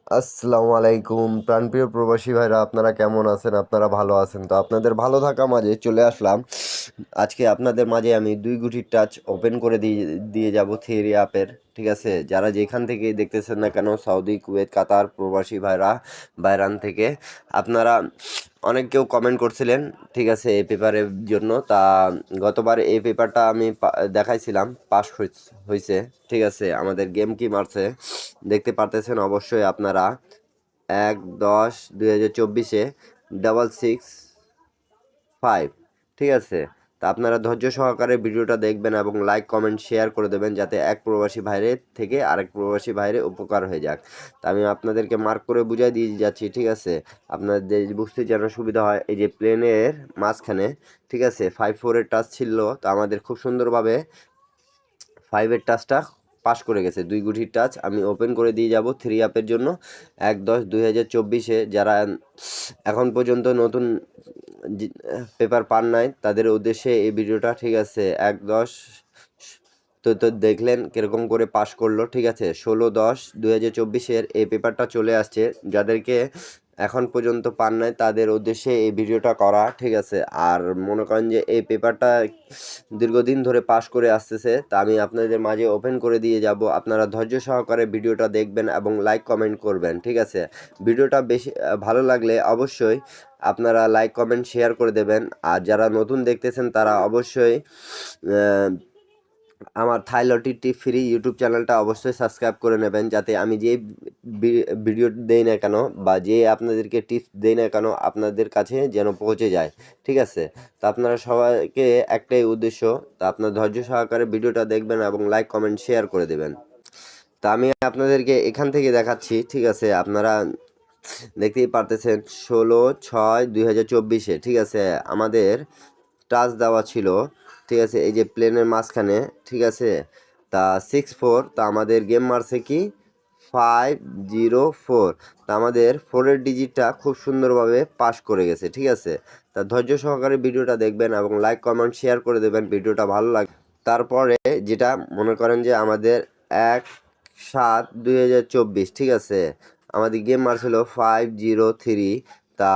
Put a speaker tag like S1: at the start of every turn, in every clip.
S1: আসসালামু আলাইকুম প্রাণপ্রিয় প্রবাসী ভাইরা, আপনারা কেমন আছেন? আপনারা ভালো আছেন তো? আপনাদের ভালো থাকা মাঝে চলে আসলাম। আজকে আপনাদের মাঝে আমি দুই গুটির টাচ ওপেন করে দিয়ে দিয়ে যাব থিয়েরি অ্যাপের। ঠিক আছে, যারা যেখান থেকে দেখতেছেন না কেন, সৌদি, কুয়েত, কাতার প্রবাসী ভাইরা বাইরান থেকে, আপনারা অনেক কেউ কমেন্ট করছিলেন। ঠিক আছে, এই পেপারের জন্য। তা গতবার এই পেপারটা আমি দেখাইছিলাম, পাস হয়েছে। ঠিক আছে, আমাদের গেম কি মারছে দেখতে পারতেছেন অবশ্যই আপনারা। 1/10/2024 665। ঠিক আছে, তা আপনারা ধৈর্য সহকারে ভিডিওটা দেখবেন এবং লাইক কমেন্ট শেয়ার করে দেবেন, যাতে এক প্রবাসী ভাইয়ের থেকে আরেক প্রবাসী ভাইয়ের উপকার হয়ে যাক। তা আমি আপনাদেরকে মার্ক করে বুঝাই দিয়ে যাচ্ছি। ঠিক আছে, আপনাদের বুঝতে যেন সুবিধা হয়। এই যে প্লেনের মাঝখানে, ঠিক আছে, 5-4-এর টাচ ছিল, তো আমাদের খুব সুন্দরভাবে 5-এর টাচটা পাস করে গেছে। দুই গুটির টাচ আমি ওপেন করে দিয়ে যাব থ্রি অ্যাপের জন্য। 1/10/2024 যারা এখন পর্যন্ত নতুন পেপার পান নাই, তাদের উদ্দেশ্যে এই ভিডিওটা। ঠিক আছে, 1/10 তো দেখলেন কিরকম করে পাস করলো। ঠিক আছে, 16/10/2024 এই পেপারটা চলে আসছে। যাদেরকে এখন পর্যন্ত পান নাই, তাদের উদ্দেশ্যে এই ভিডিওটা করা। ঠিক আছে, আর মনে করেন যে এই পেপারটা দীর্ঘদিন ধরে পাস করে আসতেছে, তা আমি আপনাদের মাঝে ওপেন করে দিয়ে যাব। আপনারা ধৈর্য সহকারে ভিডিওটা দেখবেন এবং লাইক কমেন্ট করবেন। ঠিক আছে, ভিডিওটা বেশি ভালো লাগলে অবশ্যই আপনারা লাইক কমেন্ট শেয়ার করে দেবেন। আর যারা নতুন দেখতেছেন তারা অবশ্যই আমার থাই লটিটি ফ্রি ইউটিউব চ্যানেলটা অবশ্যই সাবস্ক্রাইব করে নেবেন, যাতে আমি যে ভিডিও দেই না কেন বা যে আপনাদেরকে টিপস দেই না কেন, আপনাদের কাছে যেন পৌঁছে যায়। ঠিক আছে, তো আপনারা সবাইকে একটাই উদ্দেশ্য, তা আপনার ধৈর্য সহকারে ভিডিওটা দেখবেন এবং লাইক কমেন্ট শেয়ার করে দেবেন। তা আমি আপনাদেরকে এখান থেকে দেখাচ্ছি। ঠিক আছে, আপনারা দেখতেই পারতেছেন 16/6/2024। ঠিক আছে, আমাদের টাচ দেওয়া ছিল। ঠিক আছে, এই যে প্লেনের মাঝখানে। ঠিক আছে, তা 6-4, তা আমাদের গেম মারছে কি 5-0-4। তা আমাদের 4-এর ডিজিটটা খুব সুন্দরভাবে পাস করে গেছে। ঠিক আছে, তা ধৈর্য সহকারে ভিডিওটা দেখবেন এবং লাইক কমেন্ট শেয়ার করে দেবেন, ভিডিওটা ভালো লাগে। তারপরে যেটা মনে করেন যে আমাদের 1/7/2024। ঠিক আছে, আমাদের গেম মারছিল 5-0-3। তা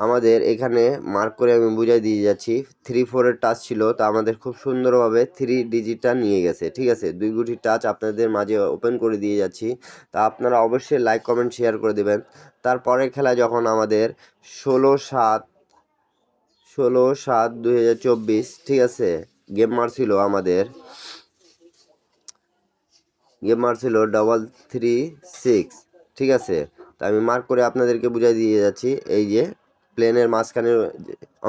S1: আমাদের এখানে মার্ক করে আমি বুঝাই দিয়ে যাচ্ছি। 3-4-এর টাচ ছিল, তা আমাদের খুব সুন্দরভাবে থ্রি ডিজিটটা নিয়ে গেছে। ঠিক আছে, দুই গুটির টাচ আপনাদের মাঝে ওপেন করে দিয়ে যাচ্ছি। তা আপনারা অবশ্যই লাইক কমেন্ট শেয়ার করে দেবেন। তারপরের খেলা যখন আমাদের 16/7/2024। ঠিক আছে, গেম মারছিল আমাদের, ডবল 3-6। ঠিক আছে, তা আমি মার্ক করে আপনাদেরকে বুঝাই দিয়ে যাচ্ছি। এই যে প্লেনের মাঝখানের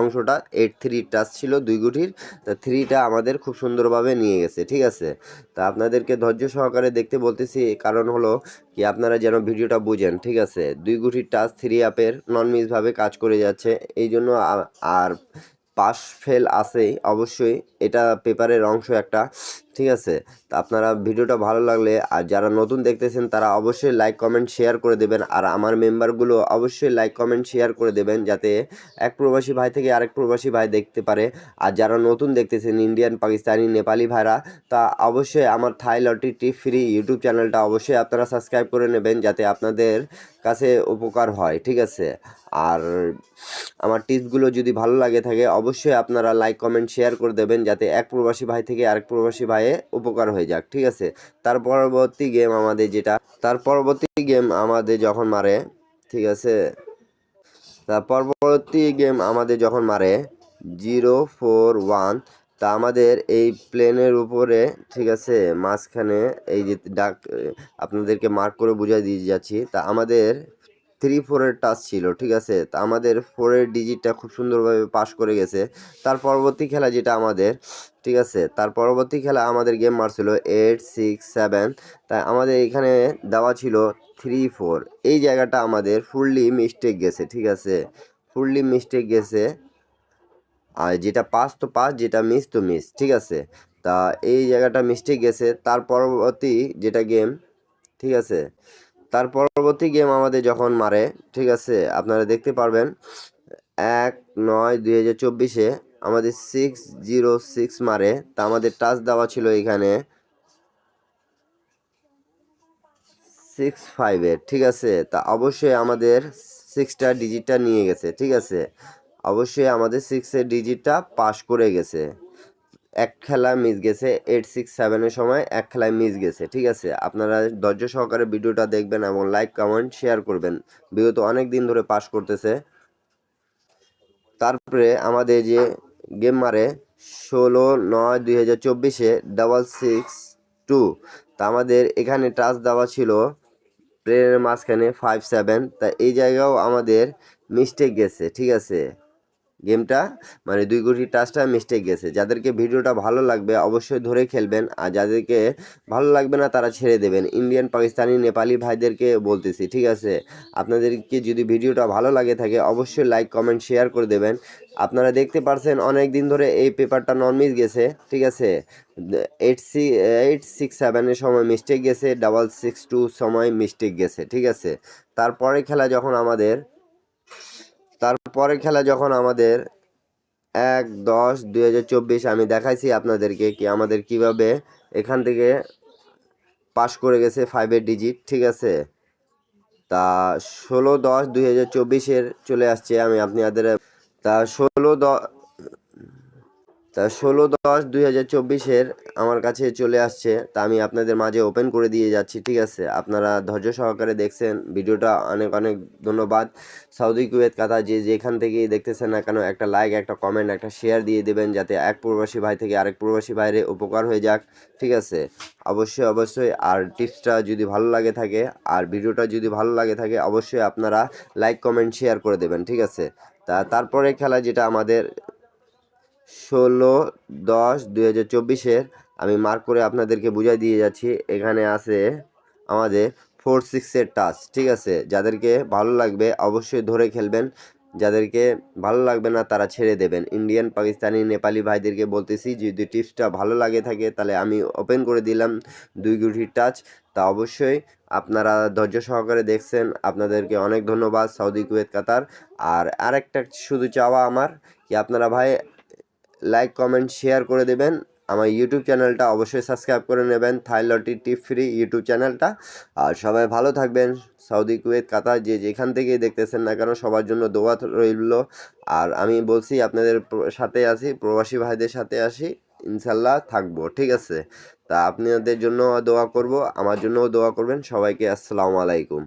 S1: অংশটা 8-3 টাচ ছিল দুই গুটির, তা থ্রিটা আমাদের খুব সুন্দরভাবে নিয়ে গেছে। ঠিক আছে, তা আপনাদেরকে ধৈর্য সহকারে দেখতে বলতেছি, কারণ হলো কি আপনারা যেন ভিডিওটা বুঝেন। ঠিক আছে, দুই গুটির টাচ থ্রি অ্যাপের নন মিসভাবে কাজ করে যাচ্ছে, এই জন্য। আর পাস ফেল আছেই অবশ্যই, এটা পেপারের অংশ একটা। ঠিক আছে, তা আপনারা ভিডিওটা ভালো লাগলে আর যারা নতুন দেখতেছেন তারা অবশ্যই লাইক কমেন্ট শেয়ার করে দেবেন। আর আমার মেম্বারগুলো অবশ্যই লাইক কমেন্ট শেয়ার করে দেবেন, যাতে এক প্রবাসী ভাই থেকে আরেক প্রবাসী ভাই দেখতে পারে। আর যারা নতুন দেখতেছেন, ইন্ডিয়ান, পাকিস্তানি, নেপালি ভাইরা, তা অবশ্যই আমার থাই লটি টিপ ফ্রি ইউটিউব চ্যানেলটা অবশ্যই আপনারা সাবস্ক্রাইব করে নেবেন, যাতে আপনাদের কাছে উপকার হয়। ঠিক আছে, আর আমার টিপসগুলো যদি ভালো লাগে থাকে অবশ্যই আপনারা লাইক কমেন্ট শেয়ার করে দেবেন, যাতে এক প্রবাসী ভাই থেকে আরেক প্রবাসী ভাইয়ে উপকার হয়ে যাক। ঠিক আছে, তার পরবর্তী গেম আমাদের যখন মারে। ঠিক আছে, তার পরবর্তী গেম আমাদের যখন মারে 0-4-1। তা আমাদের এই প্লেনের উপরে, ঠিক আছে, মাঝখানে এই যে আপনাদেরকে মার্ক করে বুঝাই দিয়ে যাচ্ছি। তা আমাদের 3-4-এর টাচ ছিল। ঠিক আছে, তা আমাদের 4-এর ডিজিটটা খুব সুন্দরভাবে পাস করে গেছে। তার পরবর্তী খেলা যেটা আমাদের, ঠিক আছে, তার পরবর্তী খেলা আমাদের গেম মারছিল 8-6-7। তাই আমাদের এখানে দেওয়া ছিল 3-4। এই জায়গাটা আমাদের ফুললি মিস্টেক গেছে। ঠিক আছে, ফুললি মিস্টেক গেছে। আর যেটা পাস তো পাস, যেটা মিস তো মিস। ঠিক আছে, তা এই জায়গাটা মিস্টেক গেছে। তার পরবর্তী যেটা গেম, ঠিক আছে, তার পরবর্তী গেম আমাদের যখন মারে, ঠিক আছে, আপনারা দেখতে পারবেন 1/9/2024 আমাদের 6-0-6 মারে। তা আমাদের টাচ দেওয়া ছিল এখানে 65-এর, ঠিক আছে। তা অবশ্যই আমাদের 6টা ডিজিটটা নিয়ে গেছে, ঠিক আছে। অবশ্যই আমাদের 6-এর ডিজিটটা পাস করে গেছে। এক খেলা মিস গেছে, 867-এর সময় এক খেলায় মিস গেছে, ঠিক আছে। আপনারা ধৈর্য সহকারে ভিডিওটা দেখবেন এবং লাইক কমেন্ট শেয়ার করবেন। বিগত অনেক দিন ধরে পাস করতেছে। তারপরে আমাদের যে গেম মারে 16/9/2024-এ 662, তা আমাদের এখানে টাচ দেওয়া ছিল প্লেনের মাঝখানে 57, তা এই জায়গাও আমাদের মিস্টেক গেছে, ঠিক আছে। গেমটা মানে 2 কোটি টাচটা মিস্টেক গেছে। যাদেরকে ভিডিওটা ভালো লাগবে অবশ্যই ধরে খেলবেন, আর যাদেরকে ভালো লাগবে না তারা ছেড়ে দেবেন। ইন্ডিয়ান, পাকিস্তানি, নেপালি ভাইদেরকে বলতেছি, ঠিক আছে। আপনাদেরকে যদি ভিডিওটা ভালো লাগে থাকে অবশ্যই লাইক কমেন্ট শেয়ার করে দেবেন। আপনারা দেখতে পারছেন অনেক দিন ধরে এই পেপারটা নন মিস গেছে, ঠিক আছে। 867-এর সময় মিস্টেক গেছে, 662 সময় মিস্টেক গেছে, ঠিক আছে। তারপরে খেলা যখন আমাদের 1/10/2024 আমি দেখাইছি আপনাদেরকে কি আমাদের কিভাবে এখান থেকে পাস করে গেছে 5-এর ডিজিট, ঠিক আছে। তা 16/10/2024-এর চলে আসছে আমি আপনাদের। তা 16/10/2024-এর আমার কাছে চলে আসছে, তা আমি আপনাদের মাঝে ওপেন করে দিয়ে যাচ্ছি, ঠিক আছে। আপনারা ধৈর্য সহকারে দেখছেন ভিডিওটা, অনেক অনেক ধন্যবাদ। সৌদি, কুয়েত, কাতার যে যেখান থেকেই দেখতেছেন না কেন একটা লাইক, একটা কমেন্ট, একটা শেয়ার দিয়ে দেবেন, যাতে এক প্রবাসী ভাই থেকে আরেক প্রবাসী ভাইরে উপকার হয়ে যাক, ঠিক আছে। অবশ্যই অবশ্যই। আর টিপসটা যদি ভালো লাগে থাকে আর ভিডিওটা যদি ভালো লাগে থাকে অবশ্যই আপনারা লাইক কমেন্ট শেয়ার করে দেবেন, ঠিক আছে। তারপরে খেলা যেটা আমাদের 16/10/2024-এর আমি মার্ক করে আপনাদেরকে বুঝাই দিয়ে যাচ্ছি। এখানে আছে আমাদের 4-6-এর টাচ, ঠিক আছে। যাদেরকে ভালো লাগবে অবশ্যই ধরে খেলবেন, যাদেরকে ভালো লাগবে না তারা ছেড়ে দেবেন। ইন্ডিয়ান, পাকিস্তানি, নেপালি ভাইদেরকে বলতেছি যদি টিপসটা ভালো লাগে থাকে তাহলে আমি ওপেন করে দিলাম 2 কোটির টাচ। তা অবশ্যই আপনারা ধৈর্য সহকারে দেখছেন, আপনাদেরকে অনেক ধন্যবাদ সৌদি, কুয়েত, কাতার। আর আরেকটা শুধু চাওয়া আমার কি আপনারা ভাই লাইক কমেন্ট শেয়ার করে দেবেন। আমার ইউটিউব চ্যানেলটা অবশ্যই সাবস্ক্রাইব করে নেবেন, থাই লটি টিপ ফ্রি ইউটিউব চ্যানেলটা। আর সবাই ভালো থাকবেন। সৌদি, কুয়েত, কাতার যে যেখান থেকেই দেখতেছেন না কেন সবার জন্য দোয়া রইল। আর আমি বলছি আপনাদের সাথে আছি, প্রবাসী ভাইদের সাথে আসি, ইনশাল্লাহ থাকবো, ঠিক আছে। তা আপনাদের জন্য দোয়া করব, আমার জন্যও দোয়া করবেন। সবাইকে আসসালামু আলাইকুম।